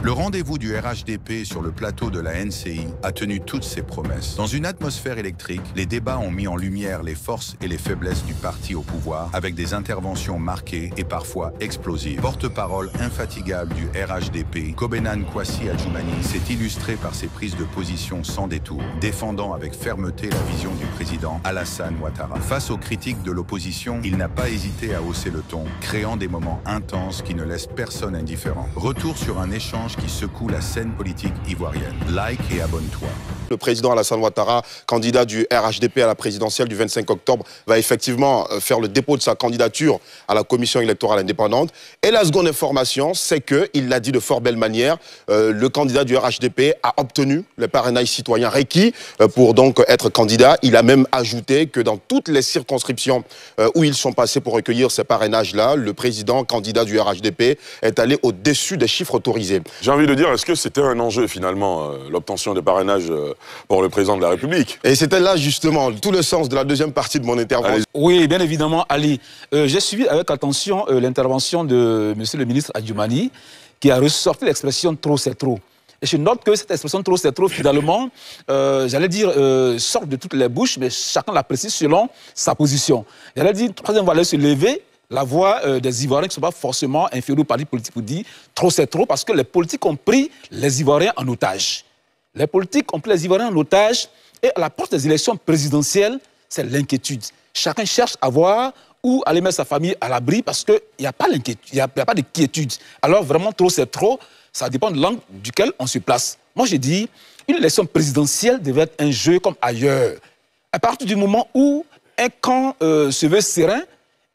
Le rendez-vous du RHDP sur le plateau de la NCI a tenu toutes ses promesses. Dans une atmosphère électrique, les débats ont mis en lumière les forces et les faiblesses du parti au pouvoir avec des interventions marquées et parfois explosives. Porte-parole infatigable du RHDP, Kobenan Kwasi Adjoumani s'est illustré par ses prises de position sans détour, défendant avec fermeté la vision du président Alassane Ouattara. Face aux critiques de l'opposition, il n'a pas hésité à hausser le ton, créant des moments intenses qui ne laissent personne indifférent. Retour sur un échange qui secoue la scène politique ivoirienne. Like et abonne-toi. Le président Alassane Ouattara, candidat du RHDP à la présidentielle du 25 octobre, va effectivement faire le dépôt de sa candidature à la commission électorale indépendante. Et la seconde information, c'est qu'il l'a dit de fort belle manière, le candidat du RHDP a obtenu le parrainage citoyen requis pour donc être candidat. Il a même ajouté que dans toutes les circonscriptions où ils sont passés pour recueillir ces parrainages-là, le président candidat du RHDP est allé au-dessus des chiffres autorisés. J'ai envie de dire, est-ce que c'était un enjeu finalement, l'obtention des parrainages pour le président de la République? Et c'était là justement tout le sens de la deuxième partie de mon intervention. Oui, bien évidemment, Ali. J'ai suivi avec attention l'intervention de M. le ministre Adjoumani, qui a ressorti l'expression « trop c'est trop ». Et je note que cette expression « trop c'est trop », finalement, j'allais dire, sort de toutes les bouches, mais chacun l'apprécie selon sa position. J'allais dire, troisième va aller se lever, la voix des Ivoiriens qui ne sont pas forcément inférieurs au parti politique pour dire « trop c'est trop », parce que les politiques ont pris les Ivoiriens en otage. Les politiques ont pris les Ivoiriens en otage et à la porte des élections présidentielles, c'est l'inquiétude. Chacun cherche à voir où aller mettre sa famille à l'abri parce qu'il n'y a pas d'inquiétude, il n'y a pas de quiétude. Alors vraiment, trop c'est trop, ça dépend de l'angle duquel on se place. Moi, j'ai dit, une élection présidentielle devait être un jeu comme ailleurs. À partir du moment où un camp se veut serein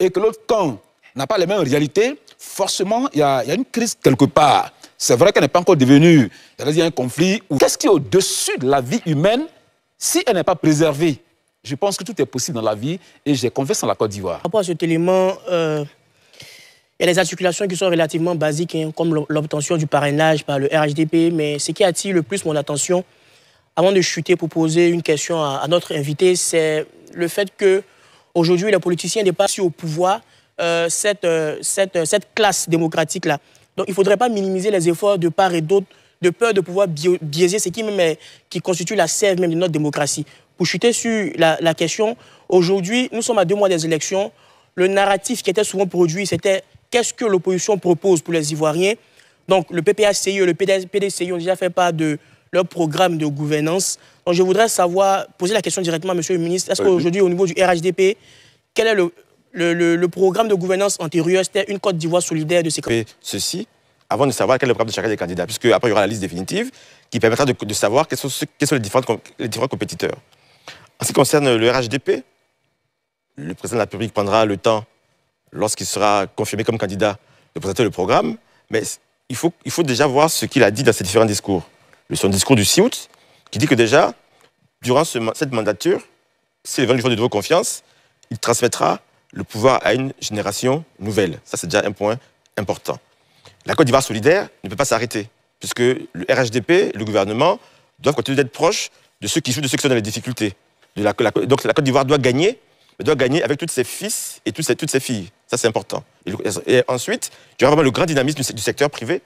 et que l'autre camp n'a pas les mêmes réalités, forcément, il y a une crise quelque part. C'est vrai qu'elle n'est pas encore devenue, un conflit. Qu'est-ce qui est au-dessus de la vie humaine si elle n'est pas préservée? Je pense que tout est possible dans la vie et j'ai confiance en la Côte d'Ivoire. Par rapport à cet élément, il y a des articulations qui sont relativement basiques, hein, comme l'obtention du parrainage par le RHDP, mais ce qui attire le plus mon attention, avant de chuter pour poser une question à notre invité, c'est le fait qu'aujourd'hui, les politiciens dépassent au pouvoir cette classe démocratique-là. Donc, il ne faudrait pas minimiser les efforts de part et d'autre, de peur de pouvoir biaiser ce qui constitue la sève même de notre démocratie. Pour chuter sur la question, aujourd'hui, nous sommes à 2 mois des élections. Le narratif qui était souvent produit, c'était qu'est-ce que l'opposition propose pour les Ivoiriens. Donc, le PPACI et le PDCI ont déjà fait part de leur programme de gouvernance. Donc, je voudrais poser la question directement à M. le ministre. Est-ce qu'aujourd'hui, au niveau du RHDP, quel est le programme de gouvernance antérieur? C'était une Côte d'Ivoire solidaire de sécurité. Ceci, avant de savoir quel est le programme de chacun des candidats, puisque après il y aura la liste définitive qui permettra de savoir quels sont les différents compétiteurs. En ce qui concerne le RHDP, le président de la République prendra le temps, lorsqu'il sera confirmé comme candidat, de présenter le programme, mais il faut déjà voir ce qu'il a dit dans ses différents discours. Son discours du 6 août, qui dit que déjà, durant cette mandature, si les gens lui font de nouveau confiance, il transmettra le pouvoir à une génération nouvelle. Ça, c'est déjà un point important. La Côte d'Ivoire solidaire ne peut pas s'arrêter, puisque le RHDP, le gouvernement, doivent continuer d'être proches de ceux qui jouent, de ceux qui sont dans les difficultés. Donc la Côte d'Ivoire doit gagner, mais doit gagner avec tous ses fils et toutes ses filles. Ça, c'est important. Et ensuite, il y aura vraiment le grand dynamisme du secteur privé.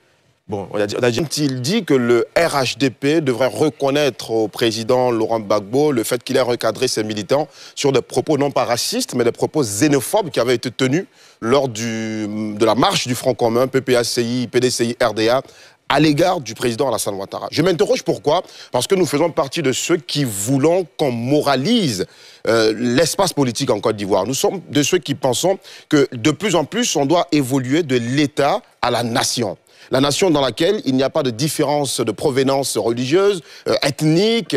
Bon, Il dit que le RHDP devrait reconnaître au président Laurent Gbagbo le fait qu'il ait recadré ses militants sur des propos non pas racistes, mais des propos xénophobes qui avaient été tenus lors de la marche du Front commun, PPACI, PDCI, RDA, à l'égard du président Alassane Ouattara. Je m'interroge pourquoi? Parce que nous faisons partie de ceux qui voulons qu'on moralise l'espace politique en Côte d'Ivoire. Nous sommes de ceux qui pensons que de plus en plus, on doit évoluer de l'État à la nation. La nation dans laquelle il n'y a pas de différence de provenance religieuse, ethnique.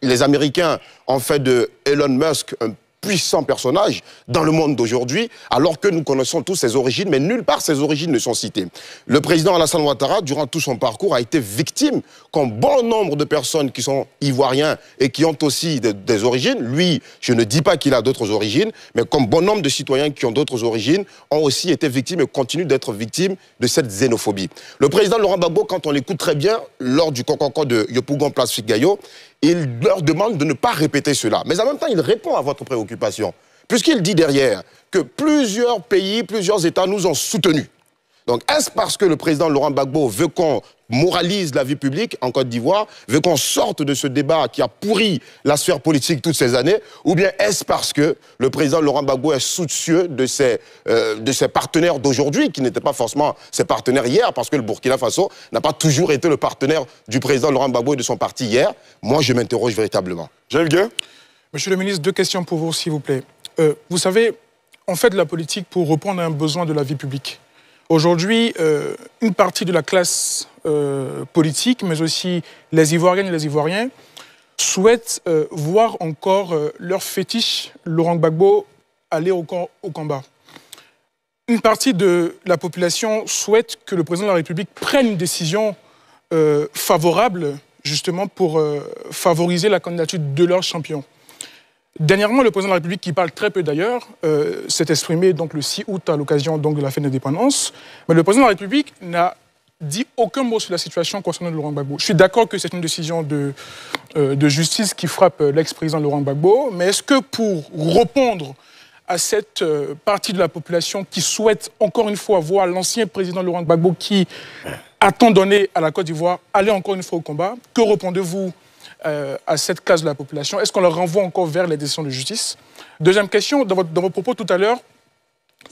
Les Américains ont fait de Elon Musk un puissant personnage dans le monde d'aujourd'hui, alors que nous connaissons tous ses origines, mais nulle part ses origines ne sont citées. Le président Alassane Ouattara, durant tout son parcours, a été victime, comme bon nombre de personnes qui sont ivoiriens et qui ont aussi des origines. Lui, je ne dis pas qu'il a d'autres origines, mais comme bon nombre de citoyens qui ont d'autres origines, ont aussi été victimes et continuent d'être victimes de cette xénophobie. Le président Laurent Gbagbo, quand on l'écoute très bien, lors du Kokoko de Yopougon Place Figayo, il leur demande de ne pas répéter cela. Mais en même temps, il répond à votre préoccupation, puisqu'il dit derrière que plusieurs pays, plusieurs États nous ont soutenus. Donc, est-ce parce que le président Laurent Gbagbo veut qu'on moralise la vie publique en Côte d'Ivoire, veut qu'on sorte de ce débat qui a pourri la sphère politique toutes ces années, ou bien est-ce parce que le président Laurent Gbagbo est soucieux de ses partenaires d'aujourd'hui, qui n'étaient pas forcément ses partenaires hier, parce que le Burkina Faso n'a pas toujours été le partenaire du président Laurent Gbagbo et de son parti hier? Moi, je m'interroge véritablement. Jean-Yves Guin. Monsieur le ministre, 2 questions pour vous, s'il vous plaît. Vous savez, on fait de la politique pour répondre à un besoin de la vie publique. Aujourd'hui, une partie de la classe politique, mais aussi les Ivoiriennes et les Ivoiriens, souhaitent voir encore leur fétiche, Laurent Gbagbo, aller au combat. Une partie de la population souhaite que le président de la République prenne une décision favorable, justement, pour favoriser la candidature de leur champion. Dernièrement, le président de la République, qui parle très peu d'ailleurs, s'est exprimé donc, le 6 août à l'occasion de la fête d'indépendance. Mais le président de la République n'a dit aucun mot sur la situation concernant Laurent Gbagbo. Je suis d'accord que c'est une décision de justice qui frappe l'ex-président Laurent Gbagbo, mais est-ce que pour répondre à cette partie de la population qui souhaite encore une fois voir l'ancien président Laurent Gbagbo, qui a tant donné à la Côte d'Ivoire, aller encore une fois au combat, que répondez-vous à cette classe de la population? Est-ce qu'on leur renvoie encore vers les décisions de justice? Deuxième question, dans vos propos tout à l'heure,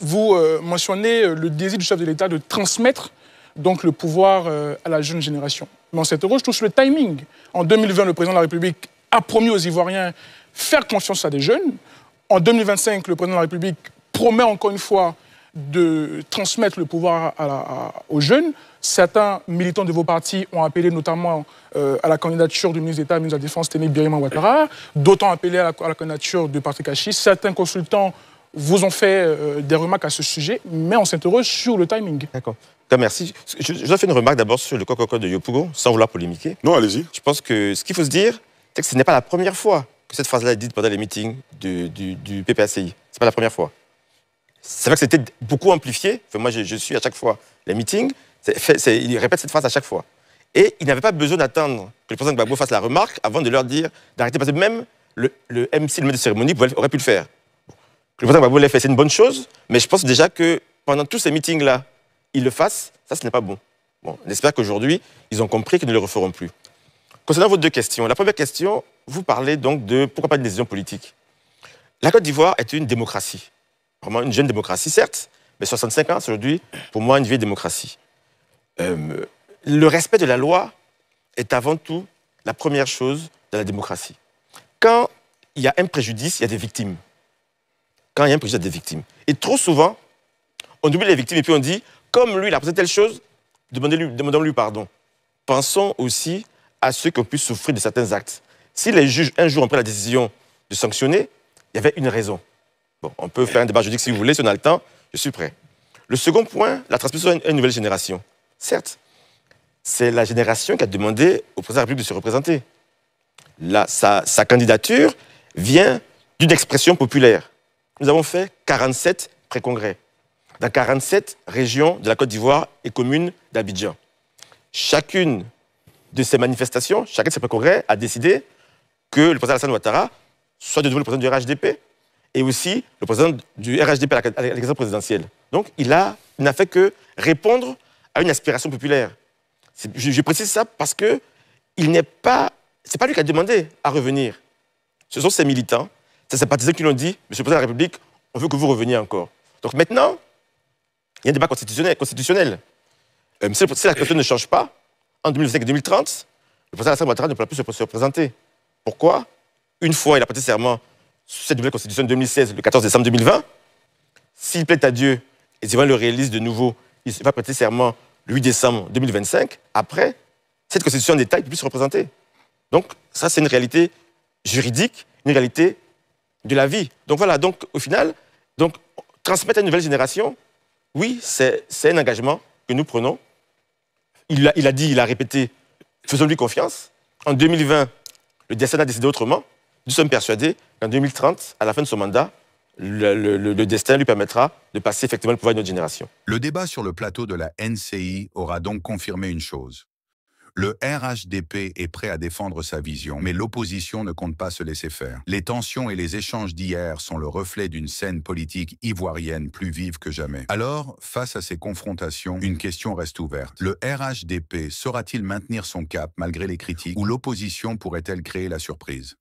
vous mentionnez le désir du chef de l'État de transmettre donc, le pouvoir à la jeune génération. Mais on s'interroge tous sur le timing. En 2020, le président de la République a promis aux Ivoiriens faire confiance à des jeunes. En 2025, le président de la République promet encore une fois de transmettre le pouvoir aux jeunes. Certains militants de vos partis ont appelé notamment à la candidature du ministre d'État, ministre de la Défense, Téné Birima Ouattara. D'autres ont appelé à la candidature de Patrick Achis. Certains consultants vous ont fait des remarques à ce sujet, mais on s'interroge sur le timing. D'accord. Merci. Je dois faire une remarque d'abord sur le coco de Yopougon, sans vouloir polémiquer. Non, allez-y. Je pense que ce qu'il faut se dire, c'est que ce n'est pas la première fois que cette phrase-là est dite pendant les meetings du PPACI. Ce n'est pas la première fois. C'est vrai que c'était beaucoup amplifié. Enfin, moi, je suis à chaque fois les meetings. Il répète cette phrase à chaque fois. Et il n'avait pas besoin d'attendre que le président Gbagbo fasse la remarque avant de leur dire d'arrêter. Parce que même le MC, le maître de cérémonie, aurait pu le faire. Que le président Gbagbo l'ait fait, c'est une bonne chose. Mais je pense déjà que pendant tous ces meetings-là, ils le fassent. Ça, ce n'est pas bon. Bon, on espère qu'aujourd'hui, ils ont compris qu'ils ne le referont plus. Concernant vos 2 questions, la première question, vous parlez donc de pourquoi pas de décision politique. La Côte d'Ivoire est une démocratie. Vraiment une jeune démocratie, certes, mais 65 ans, c'est aujourd'hui, pour moi, une vieille démocratie. Le respect de la loi est avant tout la première chose de la démocratie. Quand il y a un préjudice, il y a des victimes. Quand il y a un préjudice, il y a des victimes. Et trop souvent, on oublie les victimes et puis on dit, comme lui, il a posé telle chose, demandons-lui pardon. Pensons aussi à ceux qui ont pu souffrir de certains actes. Si les juges, un jour, ont pris la décision de sanctionner, il y avait une raison. Bon, on peut faire un débat juridique si vous voulez, si on a le temps, je suis prêt. Le second point, la transmission à une nouvelle génération. Certes, c'est la génération qui a demandé au président de la République de se représenter. Là, sa candidature vient d'une expression populaire. Nous avons fait 47 pré-congrès dans 47 régions de la Côte d'Ivoire et communes d'Abidjan. Chacune de ces manifestations, chacun de ces pré-congrès a décidé que le président Alassane Ouattara soit de nouveau le président du RHDP et aussi le président du RHDP à l'élection présidentielle. Donc, il n'a fait que répondre à une aspiration populaire. Je précise ça parce que ce n'est pas lui qui a demandé à revenir. Ce sont ses militants, c'est ses partisans qui l'ont dit, Monsieur le Président de la République, on veut que vous reveniez encore. Donc maintenant, il y a un débat constitutionnel. Si la Constitution ne change pas, en 2025 et 2030, le président Alassane Ouattara ne pourra plus se représenter. Pourquoi? Une fois, il a prêté serment sur cette nouvelle Constitution de 2016, le 14 décembre 2020. S'il plaît à Dieu et s'il va le réalise de nouveau, il va prêter serment le 8 décembre 2025. Après, cette Constitution d'État, il ne peut plus se représenter. Donc, ça, c'est une réalité juridique, une réalité de la vie. Donc voilà, donc, au final, donc, transmettre à une nouvelle génération, oui, c'est un engagement que nous prenons. Il a dit, il a répété, faisons-lui confiance. En 2020, le destin a décidé autrement. Nous sommes persuadés qu'en 2030, à la fin de son mandat, le destin lui permettra de passer effectivement le pouvoir à une autre génération. Le débat sur le plateau de la NCI aura donc confirmé une chose. Le RHDP est prêt à défendre sa vision, mais l'opposition ne compte pas se laisser faire. Les tensions et les échanges d'hier sont le reflet d'une scène politique ivoirienne plus vive que jamais. Alors, face à ces confrontations, une question reste ouverte. Le RHDP saura-t-il maintenir son cap malgré les critiques ou l'opposition pourrait-elle créer la surprise ?